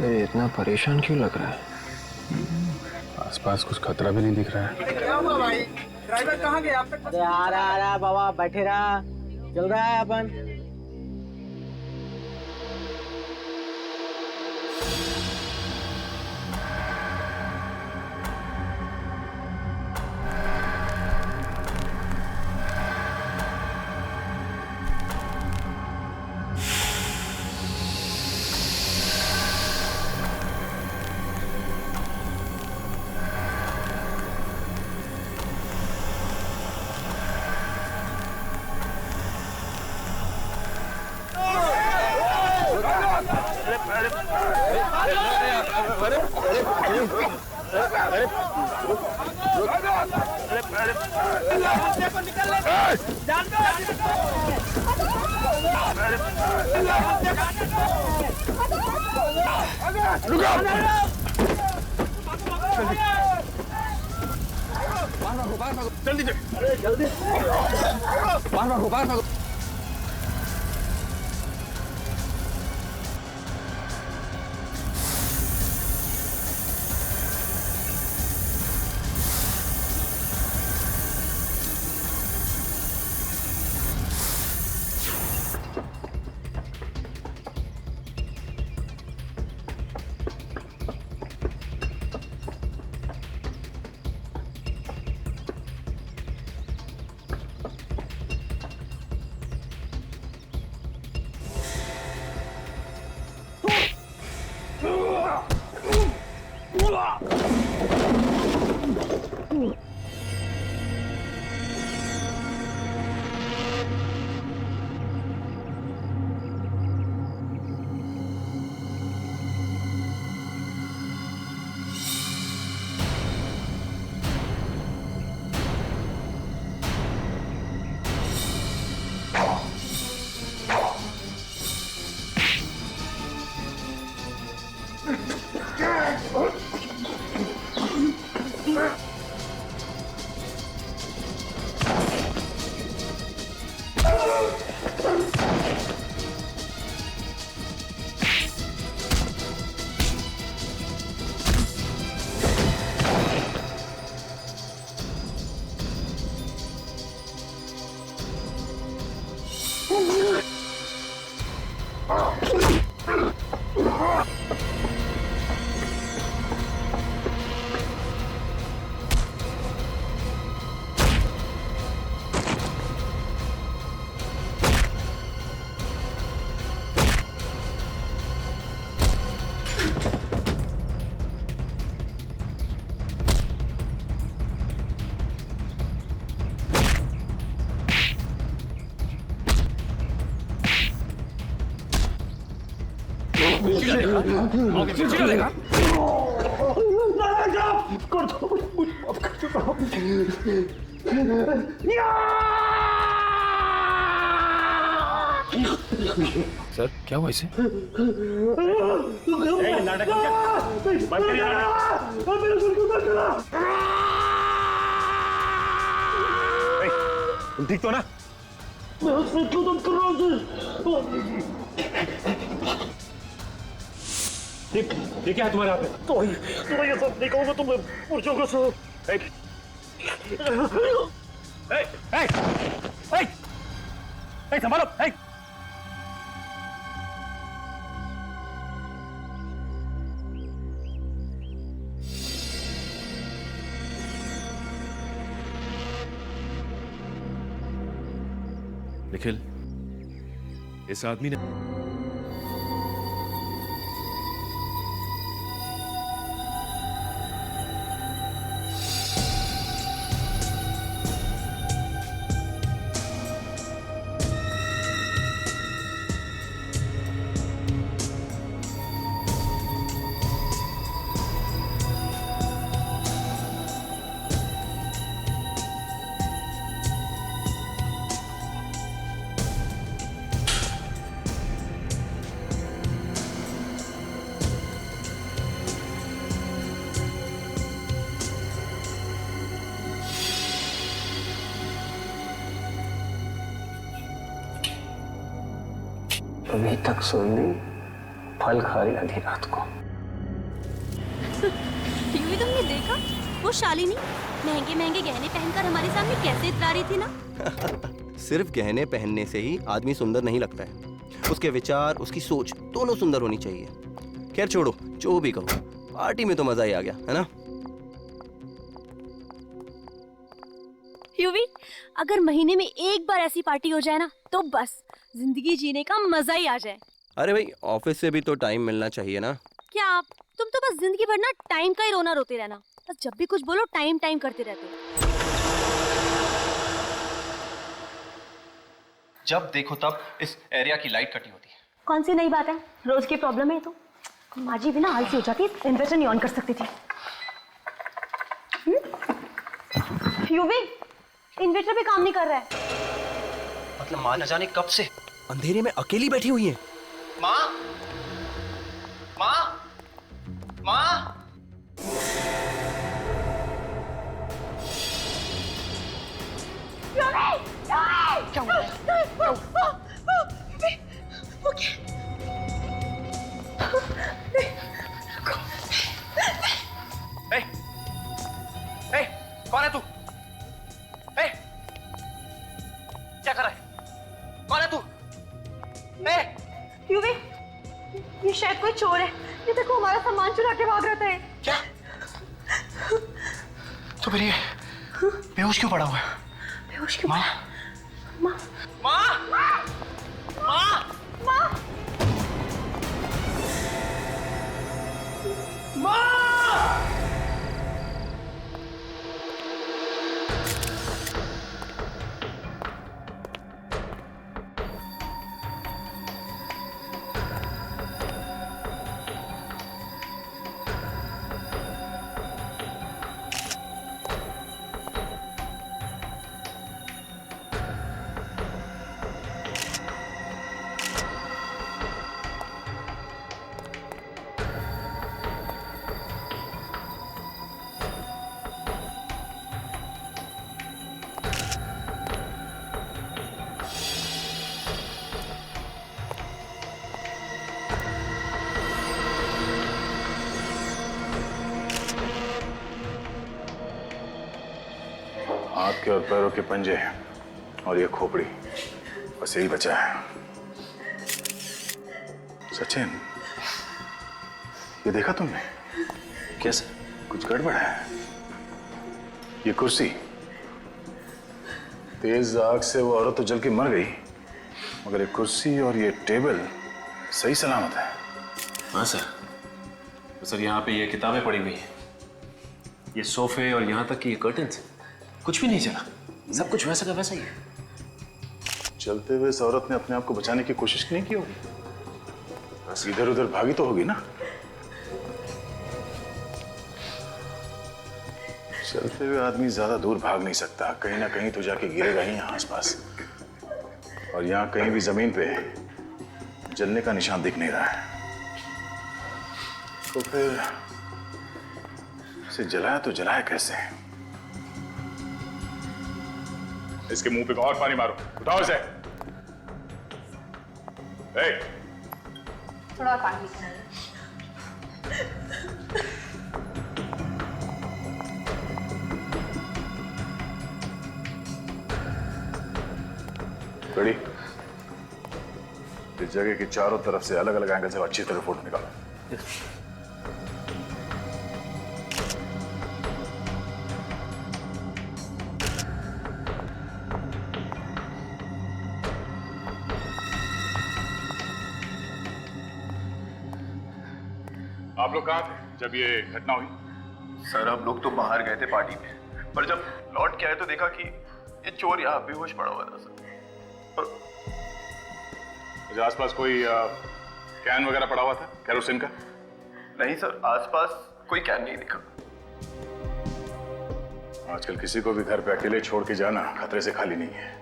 ये इतना परेशान क्यों लग रहा है? आसपास कुछ खतरा भी नहीं दिख रहा है। क्या हुआ भाई? ड्राइवर कहाँ गया आप तक? अरे आ रहा बाबा, बैठे रहा, चल रहा है अपन। जल्दी बाहर भागो। सर क्या हुआ इसे? तुम ठीक तो ना? मैं हॉस्पिटल तो कर रहा हूँ ये क्या है तुम्हारे हाथ में? तो ये सब नहीं कहूँगा तो मैं पुरुषों को सो संभालो। निखिल, इस आदमी ने अभी तक सोई नहीं, फल खा रही आधी रात को। यूवी तुमने देखा वो शालिनी महंगे महंगे गहने पहनकर हमारे सामने कैसे इतरा रही थी ना। सिर्फ गहने पहनने से ही आदमी सुंदर नहीं लगता है, उसके विचार, उसकी सोच दोनों सुंदर होनी चाहिए। खैर छोड़ो, जो भी कहो, पार्टी में तो मजा ही आ गया, है ना? यूवी, अगर महीने में एक बार ऐसी पार्टी हो जाए ना तो बस जिंदगी जीने का मजा ही आ जाए। अरे भाई, ऑफिस से भी तो टाइम मिलना चाहिए ना। क्या आप तुम तो बस जिंदगी भर ना टाइम का ही रोना रोते रहना, बस जब भी कुछ बोलो टाइम टाइम करते रहते हो। जब देखो तब इस एरिया की लाइट कटी होती है। कौन सी नई बात है, रोज की प्रॉब्लम है। तो माँ जी भी ना आलसी हो जाती, इन्वर्टर नहीं ऑन कर सकती थी। यूवी, इन्वर्टर भी काम नहीं कर रहा है। मतलब माँ न जाने कब से अंधेरे में अकेली बैठी हुई है। माँ, माँ, माँ। क्या हुआ है? कौन है तू? क्या कर रहा है? कौन है तू? यूवी, ये शायद कोई चोर है। ये देखो हमारा सामान चुरा के भाग रहा था। क्या? तो फिर ये बेहोश क्यों पड़ा हुआ है? बेहोश क्यों? माँ, माँ, माँ, माँ, माँ, माँ। हाथ के और पैरों के पंजे और ये खोपड़ी, बस यही बचा है। सचिन, ये देखा तुमने? कैसे? कुछ गड़बड़ है। ये कुर्सी, तेज आग से वो औरत तो जल के मर गई, मगर ये कुर्सी और ये टेबल सही सलामत है। हाँ सर। तो सर यहाँ पे ये किताबें पड़ी हुई हैं, ये सोफे और यहाँ तक कि ये कर्टन्स, कुछ भी नहीं चला, सब कुछ वैसा का वैसा ही है। चलते हुए इस औरत ने अपने आप को बचाने की कोशिश नहीं की होगी, इधर उधर भागी तो होगी ना। चलते हुए आदमी ज्यादा दूर भाग नहीं सकता, कहीं ना कहीं तो जाके गिरेगा ही यहाँ आसपास। और यहाँ कहीं भी जमीन पे जलने का निशान दिख नहीं रहा है, तो फिर इसे जलाया तो जलाया कैसे? इसके मुंह पे और पानी मारो, उठाओ इसे। थोड़ा पानी। रेडी? इस जगह की चारों तरफ से अलग अलग एंगल से अच्छी तरह फोटो निकालो। आप लोग कहाँ थे जब ये घटना हुई? सर, हम लोग तो बाहर गए थे पार्टी में, पर जब लौट के आए तो देखा कि ये चोर यहाँ बेहोश पड़ा हुआ था सर। और आसपास कोई कैन वगैरह पड़ा हुआ था केरोसिन का? नहीं सर, आसपास कोई कैन नहीं दिखा। आजकल किसी को भी घर पे अकेले छोड़ के जाना खतरे से खाली नहीं है।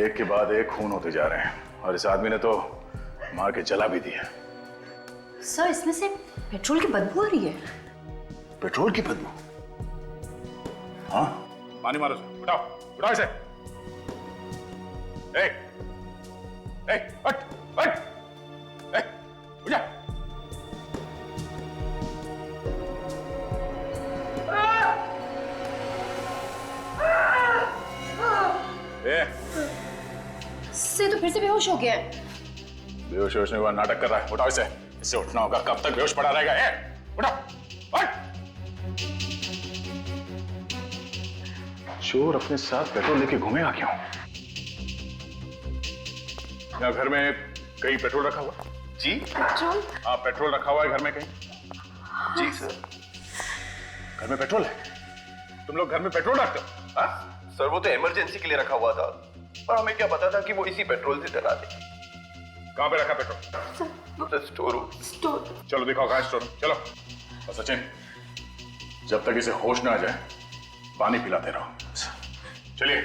एक के बाद एक खून होते जा रहे हैं, और इस आदमी ने तो मार के जला भी दिया। सर, इसमें से पेट्रोल की बदबू आ रही है। पेट्रोल की बदबू? हाँ, पानी मारो, उठाओ उठाओ इसे। हट हट, उठ जा। से तो फिर से बेहोश हो गया है। बेहोश होने का नाटक कर रहा है। उठाओ इसे, इससे उठना होगा। कब तक बेहोश पड़ा रहेगा? उठाओ, उठ। चोर अपने साथ पेट्रोल लेके घूमेगा क्यों? यहाँ घर में कहीं पेट्रोल रखा हुआ? जी पेट्रोल? हाँ, पेट्रोल रखा हुआ है घर में कहीं? जी सर। घर में पेट्रोल है? तुम लोग घर में पेट्रोल रखते हो? हाँ? सर वो तो इमरजेंसी के लिए रखा हुआ था, पर हमें क्या पता था कि वो इसी पेट्रोल से डरा दे। कहाँ पे रखा petrol? Sir store room. Store. चलो दिखाओ कहाँ स्टोर रूम। चलो। और सचिन, जब तक इसे होश ना आ जाए पानी पिलाते रहो। चलिए।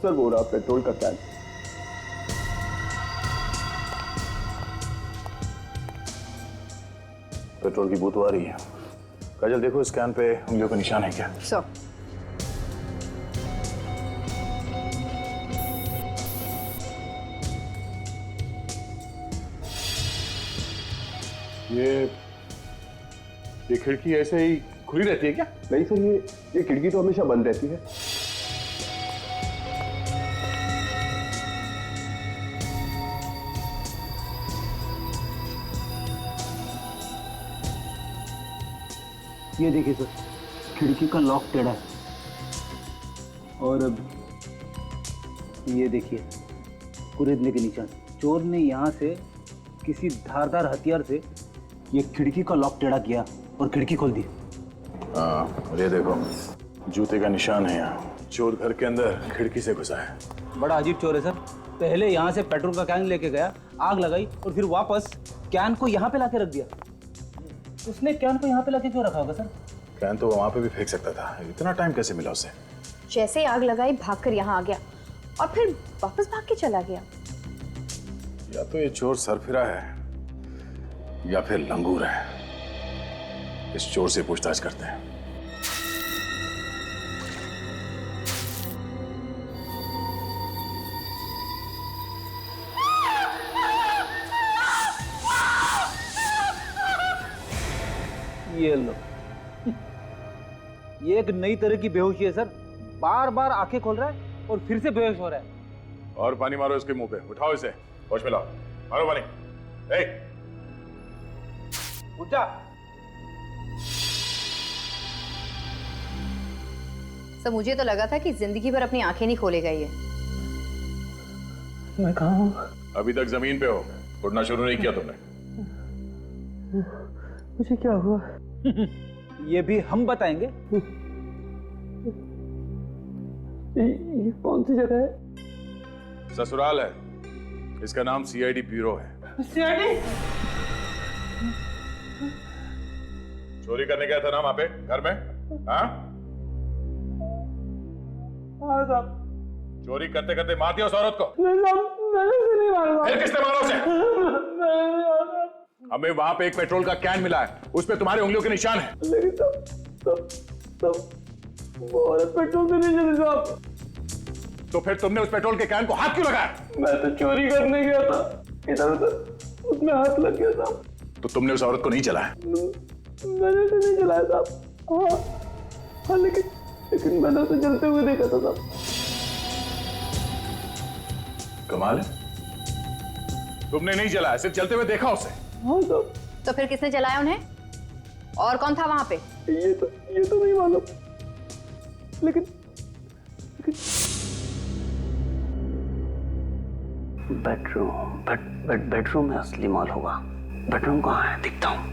सर वो रहा पेट्रोल का कैन। पेट्रोल की बोतल आ रही है। काजल देखो इस कैन पे उंगलियों का निशान है क्या? सर ये खिड़की ऐसे ही खुली रहती है क्या? नहीं सर, ये खिड़की तो हमेशा बंद रहती है। ये देखिए सर, खिड़की का लॉक टेढ़ा है। और अब ये देखिए कुरेदने के निशान। चोर ने यहाँ से किसी धारदार हथियार से ये खिड़की का लॉक टेढ़ा किया और खिड़की खोल दी। हाँ, और ये देखो जूते का निशान है यहाँ। चोर घर के अंदर खिड़की से घुसा है। बड़ा अजीब चोर है सर। पहले यहाँ से पेट्रोल का कैन लेके गया, आग लगाई और फिर वापस कैन को यहाँ पे लाके रख दिया। उसने कैन को यहाँ पे लाके क्यों रखा होगा सर? कैन तो वहां पे भी फेंक सकता था। इतना टाइम कैसे मिला उसे? जैसे ही आग लगाई भागकर यहाँ आ गया और फिर वापस भाग के चला गया। या तो ये चोर सरफिरा है या फिर लंगूर है। इस चोर से पूछताछ करते हैं। ये लो, ये एक नई तरह की बेहोशी है सर। बार बार आंखें खोल रहा है और फिर से बेहोश हो रहा है। और पानी मारो इसके मुंह पे। उठाओ इसे, होश में लाओ। मारो पानी। ए! उठा। सर मुझे तो लगा था कि जिंदगी भर अपनी आंखें नहीं खोलेगा ये। मैं कहाँ हूँ? अभी तक जमीन पे हो, उड़ना शुरू नहीं किया तुमने। मुझे क्या हुआ? ये भी हम बताएंगे। ये कौन सी जगह है? ससुराल है। इसका नाम सीआईडी ब्यूरो है। सीआईडी? चोरी करने गया था ना वहां पे घर में? हाँ? हाँ साहब। चोरी करते करते मार दिया उस औरत को? मैंने उसे नहीं मारा। फिर किसने मारा उसे? हमें वहां पे एक पेट्रोल का कैन मिला है, उस पे तुम्हारी उंगलियों के निशान है। लेकिन तब वो औरत पेट्रोल से नहीं चली साहब। तो फिर तुमने उस पेट्रोल के कैन को हाथ क्यों लगाया? मैं तो चोरी करने गया था, इधर उधर उसमें हाथ लग गया साहब। तो तुमने उस औरत को नहीं चलाया? मैंने तो नहीं चलाया साहब। हाँ लेकिन मैंने उसे जलते हुए देखा था साहब। कमाल है, तुमने नहीं चलाया, सिर्फ चलते हुए देखा उसे। हाँ साहब। तो फिर किसने जलाया उन्हें? और कौन था वहां पे? ये तो नहीं मालूम, लेकिन बेडरूम में असली माल होगा। बेडरूम कहाँ है? दिखता हूँ।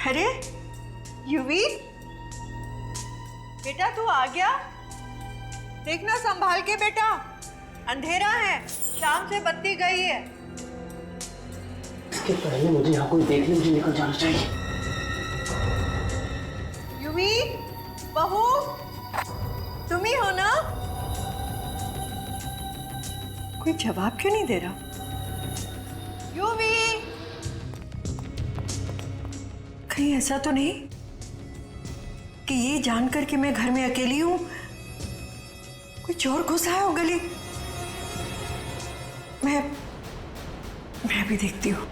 अरे युवी, बेटा तू आ गया? देखना संभाल के बेटा, अंधेरा है। से बत्ती गई है। इसके पहले मुझे यहाँ कोई देख ले, मुझे निकल जाना चाहिए। यूवी, बहू, तुम ही हो ना? कोई जवाब क्यों नहीं दे रहा? यूवी, कहीं ऐसा तो नहीं कि ये जानकर कि मैं घर में अकेली हूं कोई चोर घुस आया हो गली? मैं भी देखती हूँ।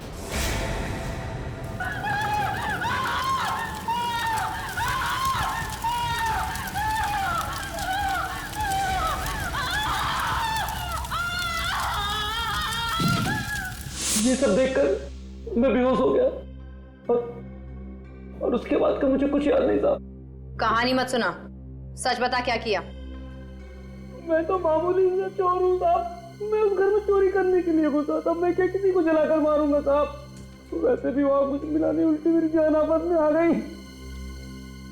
ये सब देखकर मैं बेहोश हो गया और उसके बाद का मुझे कुछ याद नहीं था। कहानी मत सुना, सच बता क्या किया। मैं तो मामूली सा चोर हूँ साहब। मैं उस घर में चोरी करने के लिए घुसा था। मैं क्या किसी को जलाकर मारूंगा साहब। वैसे भी वहां कुछ मिला नहीं, उल्टी मेरी जान आफत में आ गई।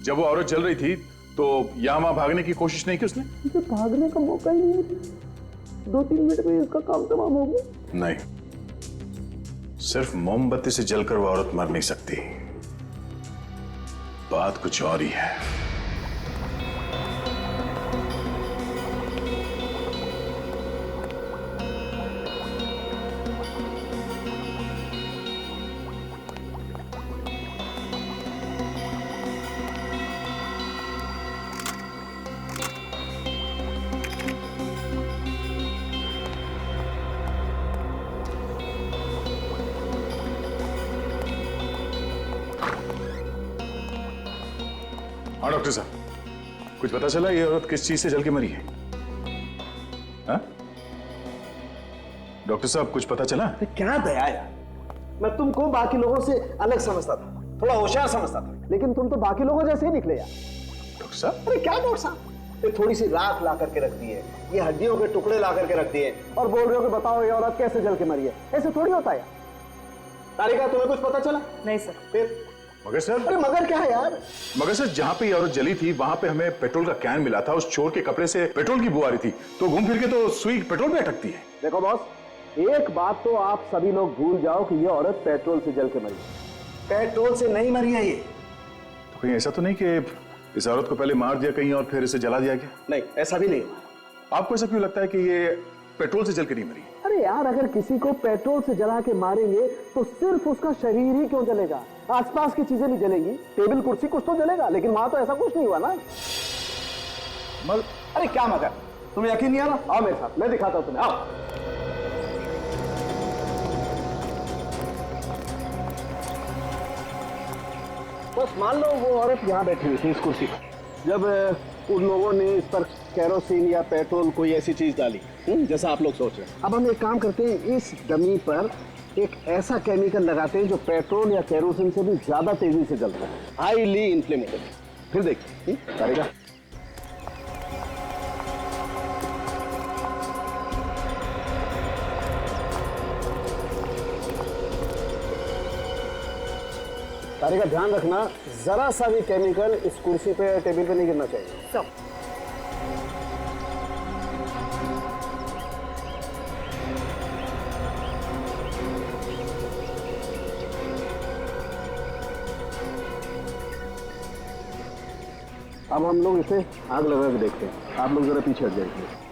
जब वो औरत जल रही थी तो यहाँ वहां भागने की कोशिश नहीं की उसने? मुझे भागने का मौका ही नहीं मिला। 2-3 मिनट में इसका काम तमाम हो गया। नहीं, सिर्फ मोमबत्ती से जलकर वो औरत मर नहीं सकती। बात कुछ और ही है। हाँ डॉक्टर साहब, कुछ पता चला ये औरत किस चीज से जल के मरी है? हाँ? डॉक्टर साहब कुछ पता चला? क्या दया यार, मैं तुमको बाकी लोगों से अलग समझता था, थोड़ा होशियार समझता था, लेकिन तुम तो बाकी लोगों जैसे ही निकले यार। डॉक्टर साहब? अरे क्या डॉक्टर साहब, ये थोड़ी सी राख ला करके रख दी है, ये हड्डियों के टुकड़े ला करके रख दिए और बोल रहे हो कि बताओ ये औरत कैसे जल के मरी है। ऐसे थोड़ी होता है यार। तारिका, तुम्हें कुछ पता चला? नहीं सर। फिर मगर सर, अरे मगर क्या है यार? मगर सर, जहां पे ये औरत जली थी वहां पे हमें पेट्रोल का कैन मिला था। उस चोर के कपड़े से पेट्रोल की बू आ रही थी, तो घूम फिर के तो सुई पेट्रोल पे अटकती है। देखो बॉस, एक बात तो आप सभी लोग भूल जाओ कि ये औरत पेट्रोल से जल के मरी है। पेट्रोल से नहीं मरी है ये। तो कहीं ऐसा तो नहीं कि इस औरत को पहले मार दिया कहीं और फिर इसे जला दिया गया? नहीं, ऐसा भी नहीं। आपको ऐसा क्यों लगता है कि ये पेट्रोल से जल के नहीं मरी? अरे यार, अगर किसी को पेट्रोल से जला के मारेंगे तो सिर्फ उसका शरीर ही क्यों जलेगा, आसपास की चीजें नहीं जलेंगी, टेबल कुर्सी कुछ तो जलेगा, लेकिन वहां तो ऐसा कुछ नहीं हुआ ना। अरे क्या मगर, तुम्हें यकीन नहीं आ रहा? आओ मेरे साथ, मैं दिखाता हूं तुम्हें, आओ। बस मान लो वो औरत यहाँ बैठी हुई थी इस कुर्सी पर, जब उन लोगों ने इस पर केरोसिन या पेट्रोल कोई ऐसी चीज डाली जैसा आप लोग सोच रहे हैं। अब हम एक काम करते हैं, इस डमी पर एक ऐसा केमिकल लगाते हैं जो पेट्रोल या केरोसिन से भी ज्यादा तेजी से जलता है, हाईली इन्फ्लेमेबल। फिर देखिए करेगा। तारे का ध्यान रखना, जरा सा भी केमिकल इस कुर्सी पे टेबल पे नहीं गिरना चाहिए। सब अब हम लोग इसे आग लगा के देखते हैं। आप लोग जरा पीछे हट जाइए।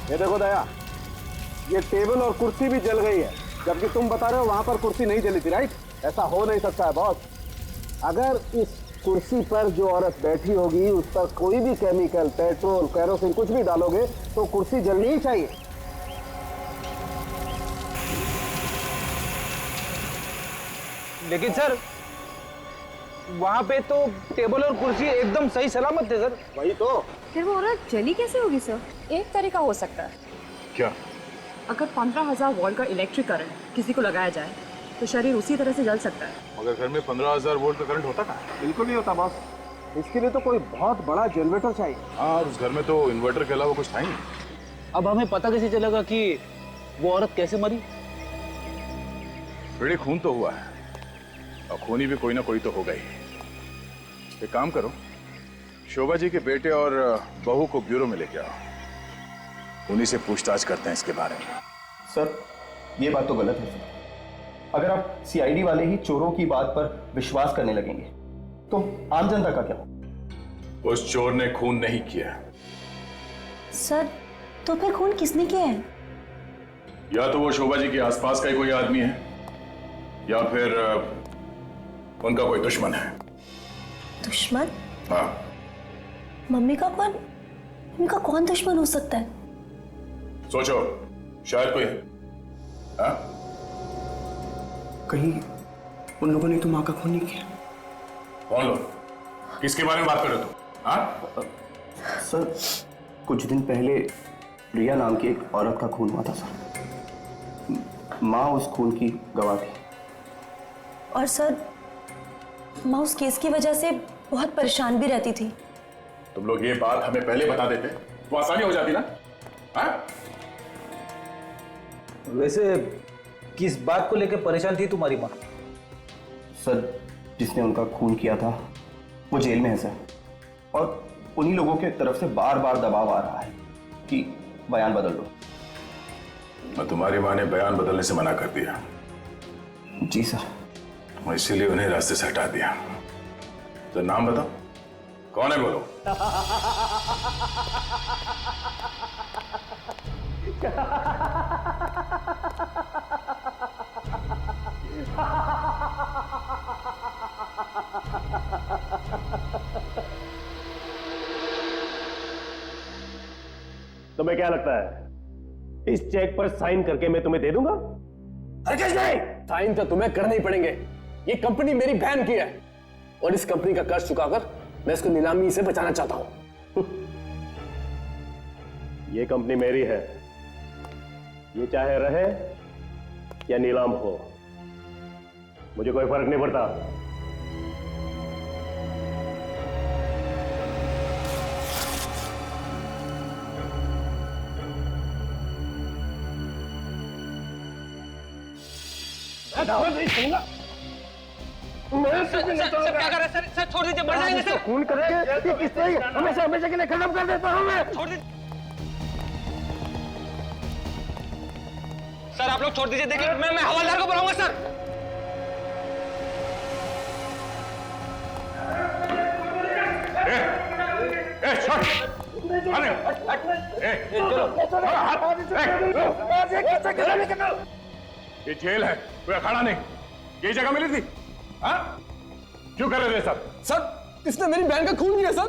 ये देखो दया, ये टेबल और कुर्सी भी जल गई है, जबकि तुम बता रहे हो वहां पर कुर्सी नहीं जली थी, राइट? ऐसा हो नहीं सकता है बॉस। अगर इस कुर्सी पर जो औरत बैठी होगी उस पर कोई भी केमिकल, पेट्रोल, केरोसिन कुछ भी डालोगे तो कुर्सी जलनी ही चाहिए। लेकिन सर, वहां पे तो टेबल और कुर्सी एकदम सही सलामत थे सर। वही तो। फिर वो औरत जली कैसे होगी सर? एक तरीका हो सकता है। क्या? अगर 15,000 वोल्ट का इलेक्ट्रिक करंट किसी को लगाया जाए तो शरीर उसी तरह से जल सकता है। मगर घर में 15,000 वोल्ट का करंट होता कहाँ? बिल्कुल नहीं होता बॉस। इसके लिए तो कोई बहुत बड़ा जनरेटर चाहिए। हाँ, और उस घर में तो इन्वर्टर के अलावा कुछ था ही नहीं। अब हमें पता कैसे चलेगा कि वो औरत कैसे मरी? बेटे, खून तो हुआ है और खूनी भी कोई ना कोई तो होगा ही। एक काम करो, शोभा जी के बेटे और बहू को ब्यूरो में लेके आओ, उन्हीं से पूछताछ करते हैं इसके बारे में। सर, ये बात तो गलत है सर। अगर आप सीआईडी वाले ही चोरों की बात पर विश्वास करने लगेंगे तो आम जनता का क्या? उस चोर ने खून नहीं किया। सर, तो फिर खून किसने किया है? या तो वो शोभा जी के आसपास का ही कोई आदमी है या फिर उनका कोई दुश्मन है। दुश्मन? हाँ। मम्मी का कौन, उनका कौन दुश्मन हो सकता है? सोचो, शायद कोई है। हाँ? कहीं उन लोगों ने तो माँ का खून नहीं किया? कौन लोग? किसके बारे में बात कर रहे हो तुम? हाँ? सर, कुछ दिन पहले रिया नाम की एक औरत का खून हुआ था सर। माँ उस खून की गवाह थी। और सर, माँ उस केस की वजह से बहुत परेशान भी रहती थी। तुम लोग ये बात हमें पहले बता देते तो आसानी हो जाती ना। हाँ? वैसे किस बात को लेकर परेशान थी तुम्हारी माँ? सर, जिसने उनका खून किया था वो जेल में है सर, और उन्हीं लोगों के तरफ से बार बार दबाव आ रहा है कि बयान बदल दो। मैं तुम्हारी माँ ने बयान बदलने से मना कर दिया। जी सर। मैं इसीलिए उन्हें रास्ते से हटा दिया। तो नाम बताओ, कौन है बोलो? तुम्हें क्या लगता है इस चेक पर साइन करके मैं तुम्हें दे दूंगा? हरगिज नहीं, साइन तो तुम्हें करने ही पड़ेंगे। ये कंपनी मेरी बहन की है और इस कंपनी का कर्ज चुकाकर मैं इसको नीलामी से बचाना चाहता हूं। ये कंपनी मेरी है, ये चाहे रहे या नीलाम हो, मुझे कोई फर्क नहीं पड़ता। सर क्या कर रहे हैं? सर छोड़ दीजिए, मर जाएंगे सर। खून करके किस तरह हमेशा हमेशा के लिए खत्म कर देता हूं मैं। छोड़ दीजिए सर, आप लोग छोड़ दीजिए। देखिए मैं हवलदार को बुलाऊंगा सर। ये जेल है, कोई अखाड़ा नहीं। ये जगह मिली थी? हाँ? क्यों कर रहे थे सब? सर, इसने मेरी बहन का खून किया सर।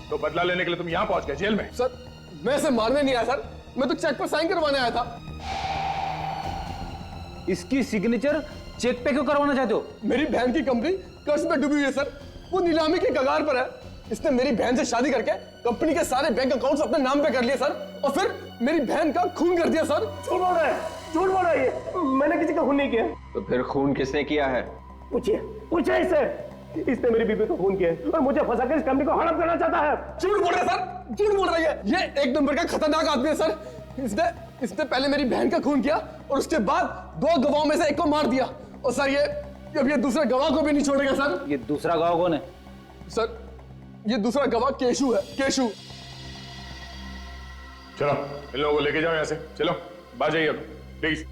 तो बदला लेने के लिए तुम यहाँ पहुंच गए जेल में? सर, मैं इसे मारने नहीं आया सर, मैं तो चेक पर साइन करवाने आया था। इसकी सिग्नेचर चेक पे क्यों करवाना चाहते हो? मेरी बहन की कंपनी कर्ज में डूबी हुई है सर, वो नीलामी के कगार पर है। इसने मेरी बहन से शादी करके कंपनी के सारे बैंक अकाउंट्स अपने नाम पे कर लिए सर, और फिर मेरी बहन का खून कर दिया सर। झूठ बोल रहा है, झूठ बोल रहा है ये। मैंने किसी का खून नहीं किया। तो फिर खून किसने किया है? पूछिए इससे। इसने मेरी बीबी को खून किया है और मुझे फंसाकर इस कंपनी को हड़प करना चाहता है। झूठ बोल रहा है सर, झूठ बोल रही है। ये एक नंबर का खतरनाक आदमी है सर। इसने पहले मेरी बहन का खून किया और उसके बाद 2 गवाहों में से एक को मार दिया। और सर ये दूसरे गवाह को भी नहीं छोड़ेगा सर। ये दूसरा गवाह कौन है? सर, ये दूसरा गवाह केशु है, केशु। चलो इन लोगों को लेके जाओ यहाँ से। चलो बाहर जाइए अब प्लीज।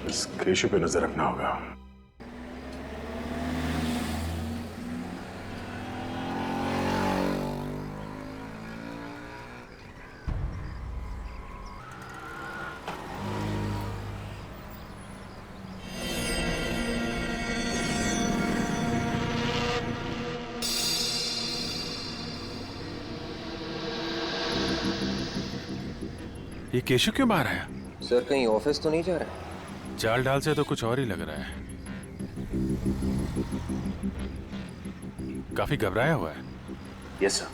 इस केशु पे नजर रखना होगा। ये केशु क्यों बाहर आया? सर, कहीं ऑफिस तो नहीं जा रहा है? चाल ढाल से तो कुछ और ही लग रहा है। काफी घबराया हुआ है। Yes sir.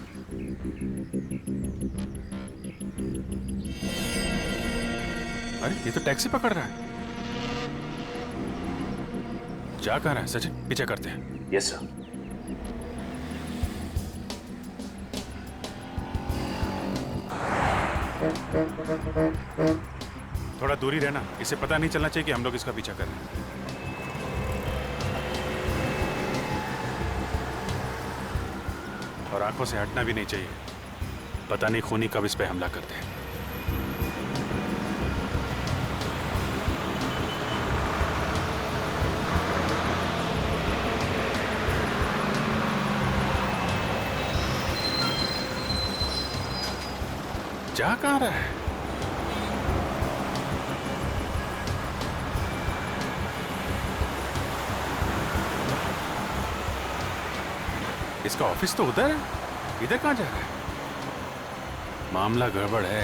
अरे ये तो टैक्सी पकड़ रहा है। जा कहाँ रहा है सचिन? पीछे करते हैं। Yes sir. थोड़ा दूरी रहना, इसे पता नहीं चलना चाहिए कि हम लोग इसका पीछा कर रहे हैं। और आंखों से हटना भी नहीं चाहिए, पता नहीं खूनी कब इस पे हमला करते हैं। जा कहाँ रहा है? इसका ऑफिस तो उधर है, इधर कहाँ जा रहा है? मामला गड़बड़ है।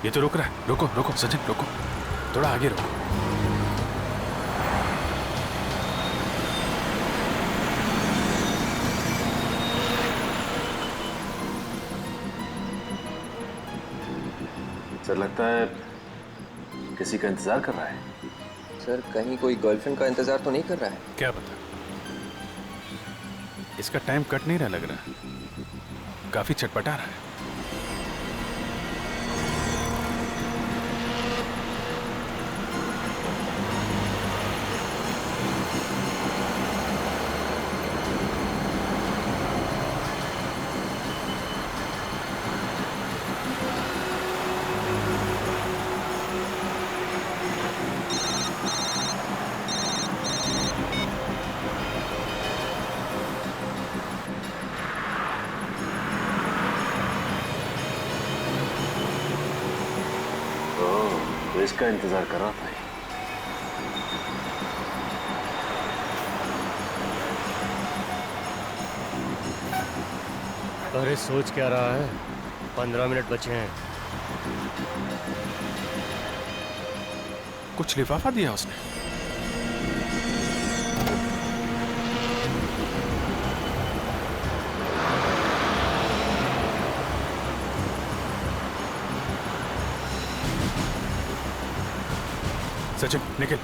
ये तो रुक रहा है। रुको रुको सचिन, रुको, थोड़ा आगे रुको। सर लगता है किसी का इंतजार कर रहा है। सर कहीं कोई गर्लफ्रेंड का इंतजार तो नहीं कर रहा है? क्या पता, इसका टाइम कट नहीं रहा लग रहा, काफी छटपटा रहा है। तो इसका इंतजार कर रहा था। अरे सोच क्या रहा है? 15 मिनट बचे हैं। कुछ लिफाफा दिया उसने। सचिन निखिल,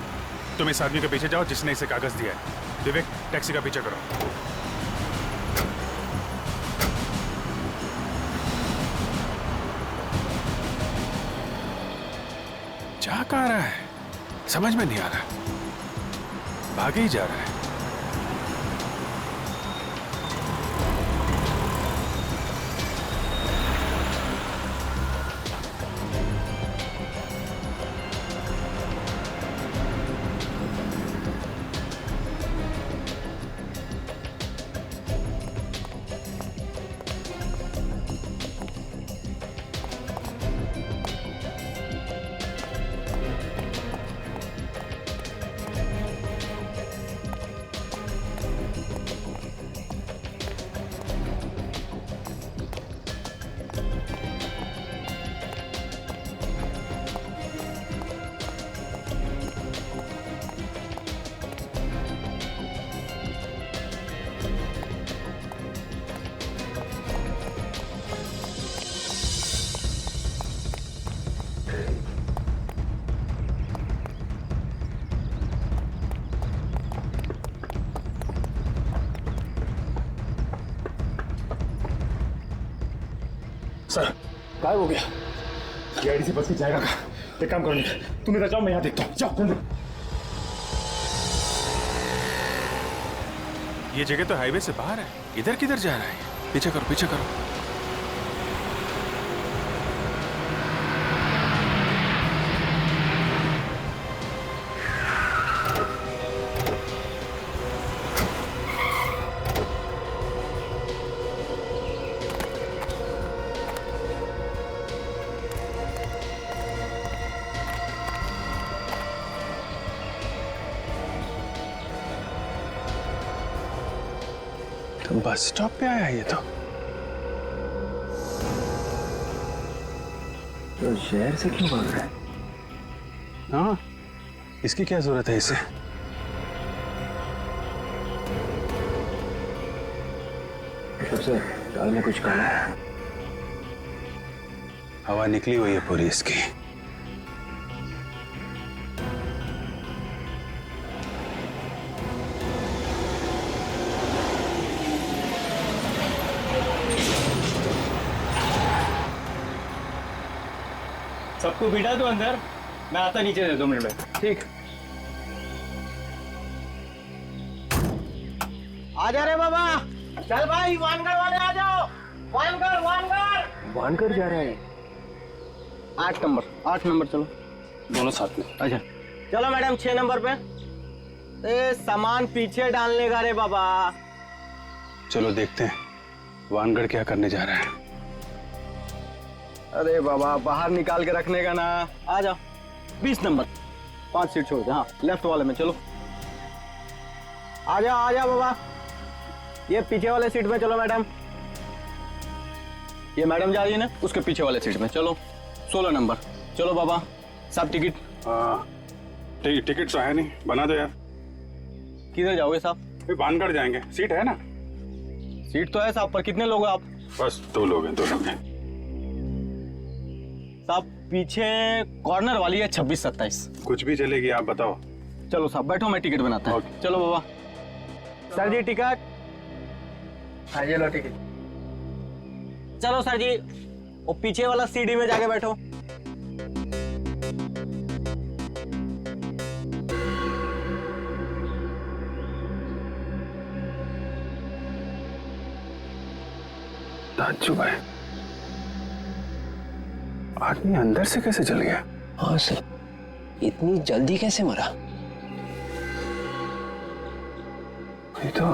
तुम इस आदमी के पीछे जाओ जिसने इसे कागज दिया है। विवेक टैक्सी का पीछा करो। जा कहाँ रहा है समझ में नहीं आ रहा, भागे ही जा रहा है। सर गायब हो गया। गाड़ी से बच के जाएगा कहाँ? एक काम करो निखिल, तुम इधर जाओ, मैं यहाँ देखता हूँ। जाओ जल्दी। ये जगह तो हाईवे से बाहर है, इधर किधर जा रहा है? पीछे करो पीछे करो। बस स्टॉप पे आया ये तो। तो शहर से क्यों भाग रहा है? हाँ, इसकी क्या जरूरत है इसे? सबसे दाल में कुछ काला है। हवा निकली हुई है पूरी इसकी। सबको बिठा दो अंदर, मैं आता नीचे से 2 मिनट में। ठीक। आ जा रे बाबा, चल भाई वानगढ़ वाले आ जाओ। वानगढ़ वानगढ़ वानगढ़ जा रहा है। 8 नंबर चलो दोनों साथ में। अच्छा चलो मैडम 6 नंबर पे। ए सामान पीछे डालने का रे बाबा। चलो देखते हैं वानगढ़ क्या करने जा रहा है। अरे बाबा बाहर निकाल के रखने का ना। आ जाओ 20 नंबर 5 सीट छोड़ दे। हाँ लेफ्ट वाले में चलो। आ जाओ बाबा, ये पीछे वाले सीट में चलो मैडम। ये मैडम जा रही है ना, उसके पीछे वाले सीट में चलो। 16 नंबर चलो बाबा। साहब टिकट। टिकट तो है नहीं, बना दो यार। किधर जाओगे साहब? वानगढ़ जाएंगे, सीट है ना? सीट तो है साहब, पर कितने लोग हैं आप? बस 2 लोग हैं। साहब पीछे कॉर्नर वाली है 26-27। कुछ भी चलेगी, आप बताओ। चलो साहब बैठो, मैं टिकट बनाता हूँ। चलो बाबा। सर जी टिकट। हाँ ये लो टिकट। चलो सर जी, वो पीछे वाला सीढ़ी में जाके बैठो। ताज्जुब है, आदमी अंदर से कैसे जल गया? हाँ सर, इतनी जल्दी कैसे मरा? ये तो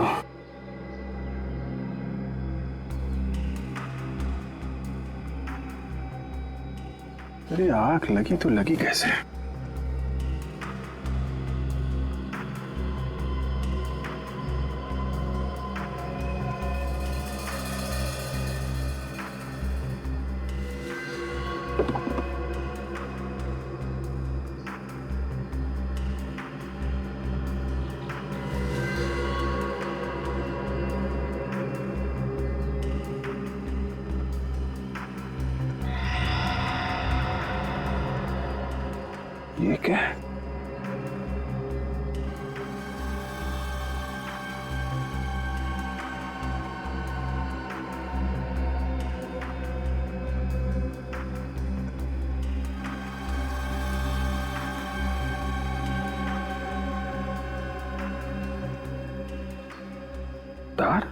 अरे आंख लगी तो लगी कैसे? ये क्या है? तार?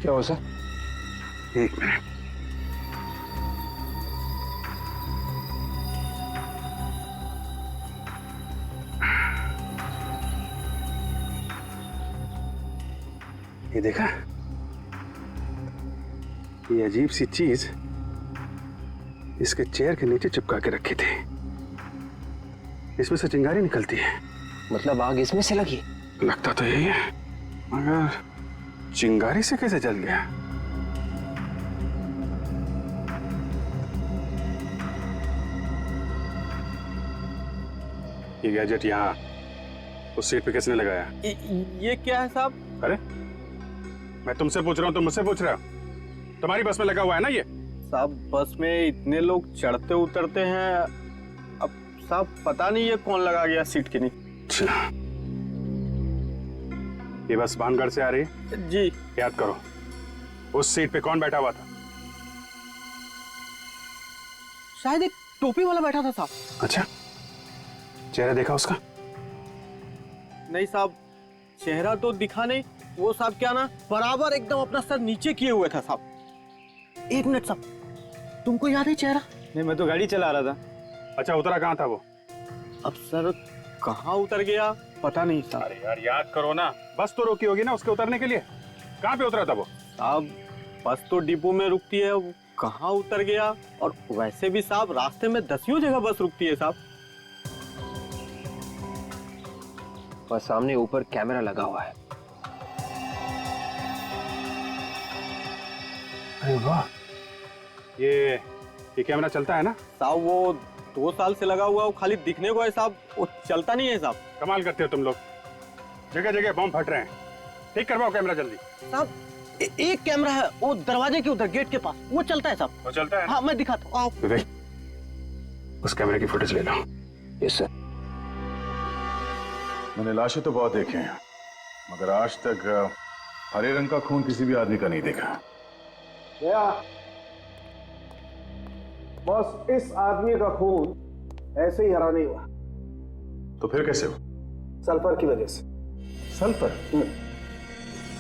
क्या हो सर? 1 मिनट। ये देखा, ये अजीब सी चीज इसके चेयर के नीचे चिपका के रखी थी। इसमें से चिंगारी निकलती है। मतलब आग इसमें से लगी? लगता तो यही है, मगर चिंगारी से कैसे जल गया? ये गैजेट यहाँ उस सीट पे किसने लगाया? ये क्या है साहब? अरे मैं तुमसे पूछ रहा हूँ, तुम मुझसे पूछ रहे हो? तुम्हारी बस में लगा हुआ है ना ये? साहब बस में इतने लोग चढ़ते उतरते हैं, अब साहब पता नहीं ये कौन लगा गया सीट के नीचे। ये बस वानगढ़ से आ रही है? जी। याद करो उस सीट पे कौन बैठा हुआ था? शायद एक टोपी वाला बैठा था साहब। अच्छा, चेहरा देखा उसका? नहीं साहब, चेहरा तो दिखा नहीं। वो साहब क्या ना बराबर एकदम अपना सर नीचे किए हुए था साहब। 1 मिनट साहब, तुमको याद है चेहरा? नहीं, मैं तो गाड़ी चला रहा था। अच्छा, उतरा कहाँ था वो? अब सर कहाँ उतर गया पता नहीं साहब। अरे यार याद करो ना, बस तो रोकी होगी ना उसके उतरने के लिए। कहाँ पे उतरा था वो? साहब बस तो डिपो में रुकती है, वो कहाँ उतर गया? और वैसे भी साहब रास्ते में 10 जगह बस रुकती है साहब। और सामने ऊपर कैमरा लगा हुआ है। अरे वाह, ये कैमरा चलता है ना साहब? वो 2 साल से लगा हुआ, वो खाली दिखने को है साहब, वो चलता नहीं है साहब। कमाल करते हो तुम लोग, जगह जगह बम फट रहे हैं। ठीक करवाओ कैमरा जल्दी। साहब एक कैमरा है वो दरवाजे के उधर गेट के पास, वो चलता है साहब। वो चलता है? हाँ मैं दिखाता हूँ, आओ। विवेक, उस कैमरे की फुटेज ले लो। Yes sir. मैंने लाशें तो बहुत देखे हैं, मगर आज तक हरे रंग का खून किसी भी आदमी का नहीं देखा। बॉस, इस आदमी का खून ऐसे ही हरा नहीं हुआ। तो फिर कैसे हो? सल्फर की वजह से। सल्फर?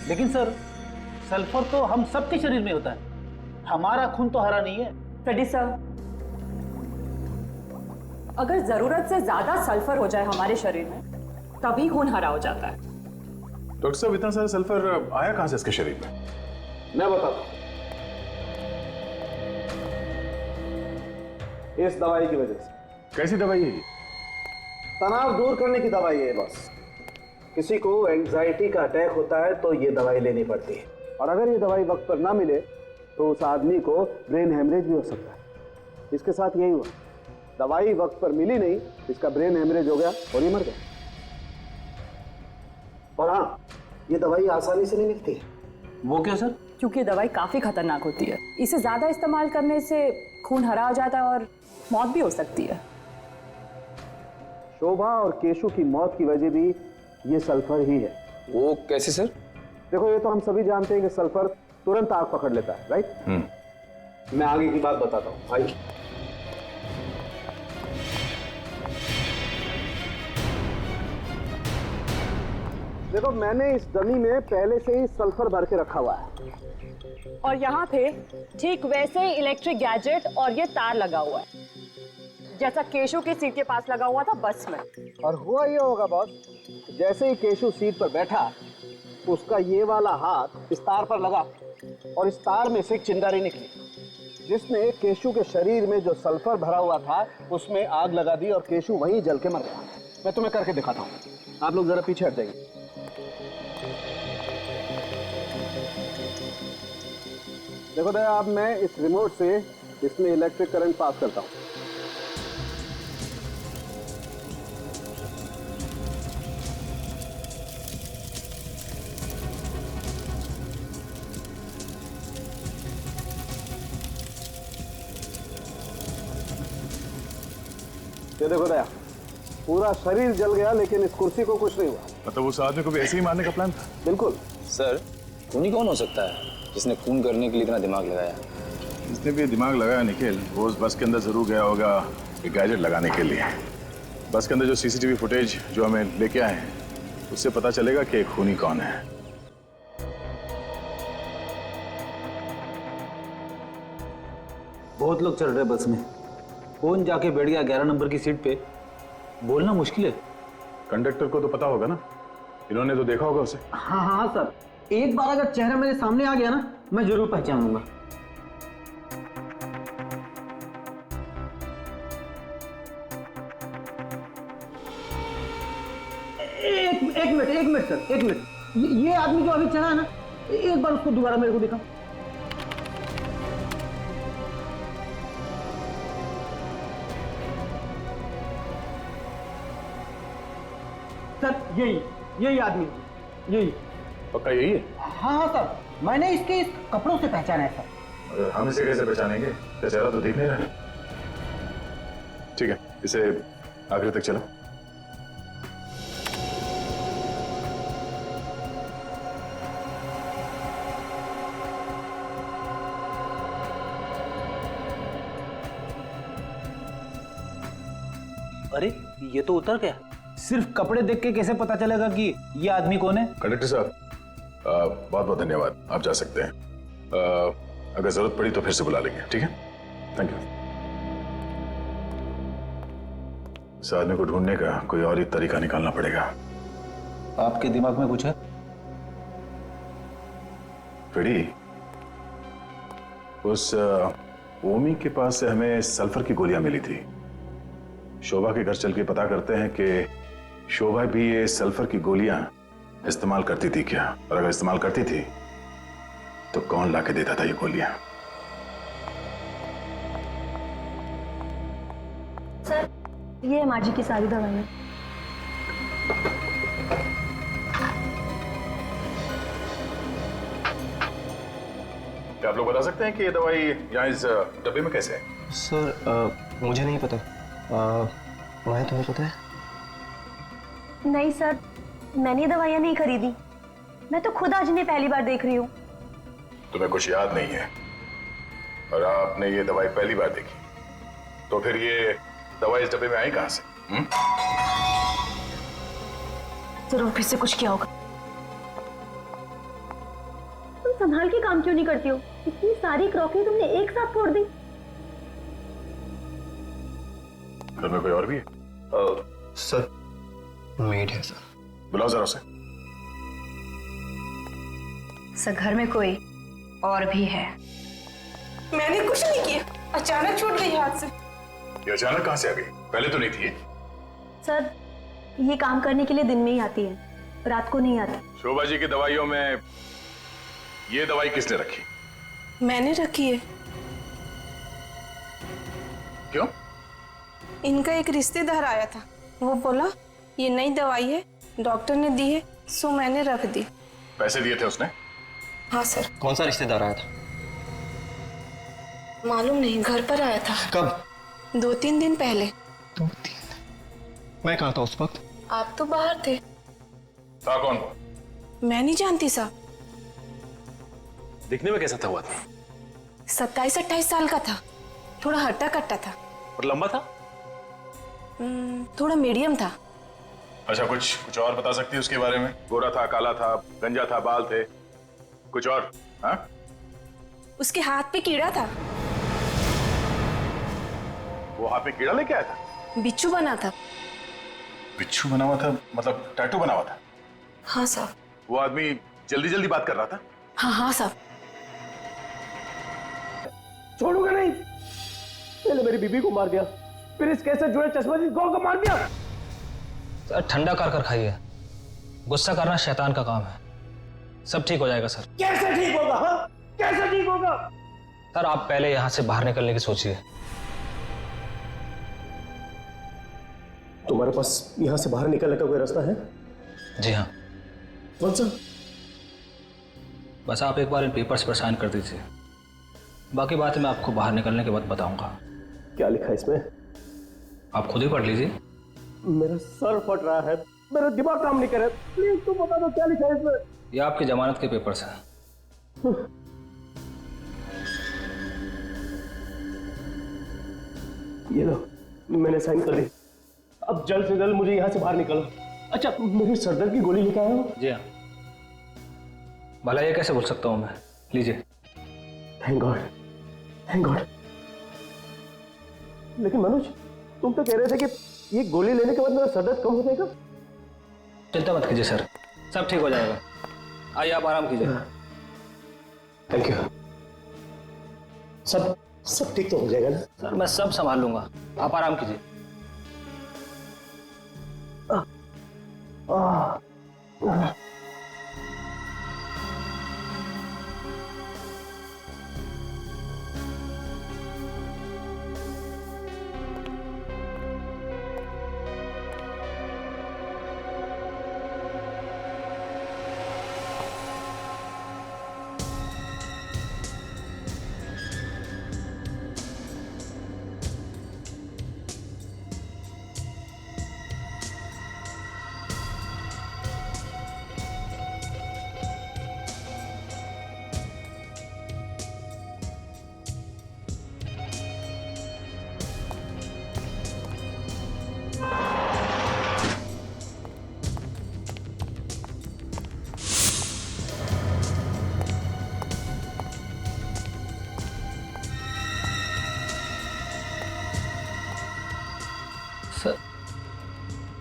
लेकिन सर, सल्फर तो हम सबके शरीर में होता है, हमारा खून तो हरा नहीं है। फ्रेडी सर, अगर जरूरत से ज्यादा सल्फर हो जाए हमारे शरीर में तभी खून हरा हो जाता है। डॉक्टर साहब, इतना सारा सल्फर आया कहां से इसके शरीर में? मैं बताता हूं। इस दवाई की वजह से। कैसी दवाई है? तनाव दूर करने की दवाई है बस। किसी को एंजाइटी का अटैक होता है तो ये दवाई लेनी पड़ती है, और अगर ये दवाई वक्त पर ना मिले तो उस आदमी को ब्रेन हेमरेज भी हो सकता है। इसके साथ यही हुआ, दवाई वक्त पर मिली नहीं, इसका ब्रेन हेमरेज हो गया और ये मर गया। और हाँ, ये दवाई आसानी से नहीं मिलती। वो क्या सर? क्योंकि दवाई काफी खतरनाक होती है, इसे ज्यादा इस्तेमाल करने से खून हरा हो जाता है और मौत भी हो सकती है। शोभा और केशु की मौत की वजह भी ये सल्फर ही है। वो कैसे सर? देखो, ये तो हम सभी जानते हैं कि सल्फर तुरंत आग पकड़ लेता है, राइट? मैं आगे की बात बताता हूँ, आइए। देखो, मैंने इस डमी में पहले से ही सल्फर भर के रखा हुआ है, और यहाँ पे ठीक वैसे ही इलेक्ट्रिक गैजेट और ये तार लगा हुआ है, जैसा केशु की सीट के पास लगा हुआ था बस में। और हुआ ये होगा बॉस, जैसे ही केशु सीट पर बैठा, उसका ये वाला हाथ इस तार पर लगा और इस तार में से एक चिंगारी निकली, जिसने केशु के शरीर में जो सल्फर भरा हुआ था उसमें आग लगा दी और केशु वहीं जल के मर गया। मैं तुम्हें करके दिखाता हूँ, आप लोग जरा पीछे हट जाइए। देखो दया, अब मैं इस रिमोट से इसमें इलेक्ट्रिक करंट पास करता हूँ। ये देखो दया, पूरा शरीर जल गया लेकिन इस कुर्सी को कुछ नहीं हुआ। मतलब उस आदमी को भी ऐसे ही मारने का प्लान था? बिल्कुल। सर, खूनी कौन हो सकता है जिसने खून करने के लिए इतना दिमाग लगाया? जिसने भी दिमाग लगाया निखिल, वो उस बस के अंदर जरूर गया होगा एक गैजेट लगाने के लिए। बस के अंदर जो सीसीटीवी फुटेज जो हमें लेके आए हैं, उससे पता चलेगा कि खूनी कौन है। बहुत लोग चल रहे बस में, कौन जाके बैठ गया 11 नंबर की सीट पे, बोलना मुश्किल है। कंडक्टर को तो पता होगा ना, इन्होंने तो देखा होगा उसे। हाँ हाँ सर, एक बार अगर चेहरा मेरे सामने आ गया ना, मैं जरूर पहचान लूंगा। एक मिनट सर, एक मिनट। ये आदमी जो अभी चढ़ा है ना, एक बार उसको दोबारा मेरे को दिखाओ। सर, यही आदमी, यही। पक्का यही है? हाँ हाँ सर, मैंने इसके इस कपड़ों से पहचाना है सर। हम इसे कैसे पहचानेंगे? चेहरा तो दिख नहीं रहा। ठीक है, इसे आखिर तक चलो। अरे, ये तो उतर गया। सिर्फ कपड़े देख के कैसे पता चलेगा कि ये आदमी कौन है? कंडक्टर साहब, बहुत बहुत धन्यवाद, आप जा सकते हैं। अगर जरूरत पड़ी तो फिर से बुला लेंगे, ठीक है? Thank you. इस आदमी को ढूंढने का कोई और ही तरीका निकालना पड़ेगा। आपके दिमाग में कुछ है? फिरी, उस ओमी के पास से हमें सल्फर की गोलियां मिली थी। शोभा के घर चल के पता करते हैं कि शोभा भी ये सल्फर की गोलियां इस्तेमाल करती थी क्या? और अगर इस्तेमाल करती थी तो कौन लाके देता था ये गोलियां? सर, ये है माँ जी की सारी दवाइयाँ। क्या आप लोग बता सकते हैं कि ये दवाई यहाँ इस डब्बे में कैसे है? सर मुझे नहीं पता। तुम्हें पता है? नहीं सर, मैंने ये दवाइयाँ नहीं खरीदी। मैं तो खुद आज इन्हें पहली बार देख रही हूँ। तुम्हें कुछ याद नहीं है और आपने ये दवाई पहली बार देखी, तो फिर ये दवाई इस डब्बे में आई कहां से? जरूर फिर से कुछ किया होगा। तुम संभाल के काम क्यों नहीं करती हो? इतनी सारी क्रॉकरी तुमने एक साथ फोड़ दी। घर में कोई और भी है? सर, मेड है सर। बुलाओ जरा उसे। सर, घर में कोई और भी है। मैंने कुछ नहीं किया, अचानक छूट गई हाथ से। ये अचानक कहां से आ गई? पहले तो नहीं थी। सर, ये काम करने के लिए दिन में ही आती है, रात को नहीं आती। शोभा जी की दवाइयों में ये दवाई किसने रखी? मैंने रखी है। क्यों? इनका एक रिश्तेदार आया था, वो बोला ये नई दवाई है, डॉक्टर ने दी है, सो मैंने रख दी। पैसे दिए थे उसने? हाँ सर। कौन सा रिश्तेदार आया था? मालूम नहीं, घर पर आया था। कब? 2-3 दिन पहले। 2-3 दिन? मैं कहाँ था उस वक्त? आप तो बाहर थे। था कौन वो? मैं नहीं जानती साहब। दिखने में कैसा था वो आदमी? 27-28 साल का था, थोड़ा हट्टा कट्टा था। और लंबा था? थोड़ा मीडियम था। अच्छा, कुछ और बता सकती है उसके बारे में? गोरा था, काला था, गंजा था, बाल थे, कुछ और? हाँ? उसके हाथ पे कीड़ा था। वो हाथ में कीड़ा लेके आया था? बिच्छू बना था। बिच्छू बना हुआ था मतलब टैटू बना हुआ था? हाँ साहब। वो आदमी जल्दी जल्दी बात कर रहा था? हाँ साहब। छोड़ूंगा नहीं। पहले मेरी बीबी को मार दिया, फिर इस केस से जुड़े चश्मदीद गौ को मार दिया। ठंडा कर खाइए, गुस्सा करना शैतान का काम है। सब ठीक हो जाएगा सर। कैसे ठीक होगा? हाँ? कैसे ठीक होगा? सर, आप पहले यहां से बाहर निकलने की सोचिए। तुम्हारे पास यहां से बाहर निकलने का कोई रास्ता है? जी हाँ। कौन सा? बस आप एक बार इन पेपर्स पर साइन कर दीजिए, बाकी बातें मैं आपको बाहर निकलने के बाद बताऊंगा। क्या लिखा है इसमें? आप खुद ही पढ़ लीजिए। मेरा सर फट रहा है, मेरा दिमाग काम नहीं कर रहा। प्लीज तुम बता दो क्या लिखा है इसमें। ये आपकी जमानत के पेपर्स हैं। ये लो, मैंने साइन कर दी। अब जल्द से जल्द मुझे यहाँ से बाहर निकलो। अच्छा, मेरी सरदर्द की गोली लेके आया हो? जी हाँ। भला ये कैसे बोल सकता हूँ मैं? लीजिए। Thank God, thank God. लेकिन मनोज, तुम तो कह रहे थे कि ये गोली लेने के बाद मेरा सरदर्द कम हो जाएगा। चिंता मत कीजिए सर, सब ठीक हो जाएगा। आइए, आप आराम कीजिए। Thank you. सब ठीक तो हो जाएगा ना? सर, मैं सब संभाल लूंगा, आप आराम कीजिए।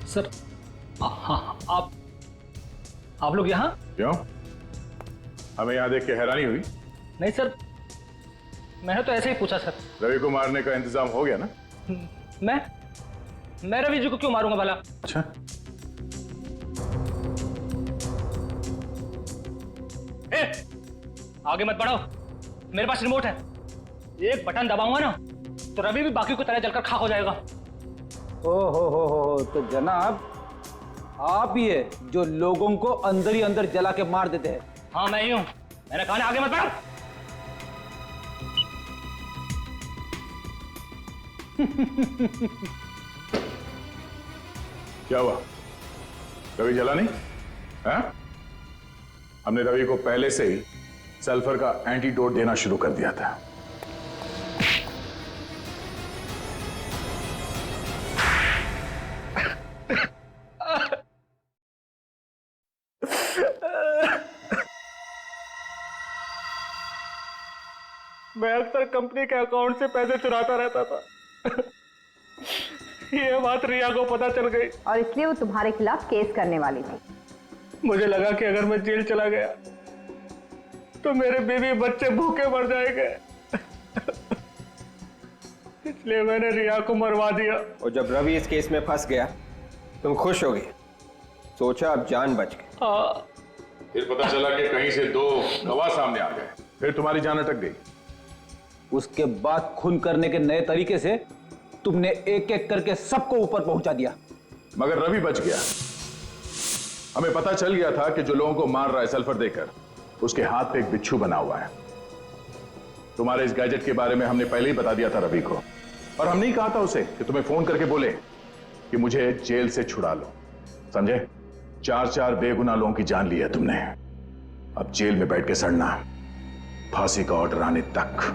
सर, हाँ, आप लोग यहाँ? क्यों? हमें यहाँ देख के हैरानी हुई? नहीं सर, मैंने तो ऐसे ही पूछा सर। रवि को मारने का इंतजाम हो गया ना? मैं रवि जी को क्यों मारूंगा भला? अच्छा, आगे मत बढ़ो, मेरे पास रिमोट है। एक बटन दबाऊंगा ना तो रवि भी बाकी की तरह जलकर खाक हो जाएगा। ओ हो, तो जनाब आप ही है जो लोगों को अंदर ही अंदर जला के मार देते हैं। हाँ मैं ही हूं, मैंने कहा ना आगे मत बढ़ो। क्या हुआ? रवि जला नहीं? हाँ? हमने रवि को पहले से ही सल्फर का एंटीडोट देना शुरू कर दिया था। मैं अक्सर कंपनी के अकाउंट से पैसे चुराता रहता था। ये बात रिया को पता चल गई और इसलिए वो तुम्हारे खिलाफ केस करने वाली थी। मुझे लगा कि अगर मैं जेल चला गया तो मेरे बीवी बच्चे भूखे मर जाएंगे। इसलिए मैंने रिया को मरवा दिया। और जब रवि इस केस में फंस गया तुम खुश हो गए, सोचा अब जान बच गई। हाँ। फिर पता चला कि कहीं से 2 गवाह सामने आ गए, फिर तुम्हारी जान अटक गई। उसके बाद खून करने के नए तरीके से तुमने एक एक करके सबको ऊपर पहुंचा दिया। मगर रवि बच गया। हमें पता चल गया था कि जो लोगों को मार रहा है सल्फर देकर, उसके हाथ पे एक बिच्छू बना हुआ है। तुम्हारे इस गैजेट के बारे में हमने पहले ही बता दिया था रवि को, और हमने ही कहा था उसे कि तुम्हें फोन करके बोले कि मुझे जेल से छुड़ा लो। समझे? 4 बेगुनाह लोगों की जान ली है तुमने। अब जेल में बैठ के सड़ना, फांसी का ऑर्डर आने तक।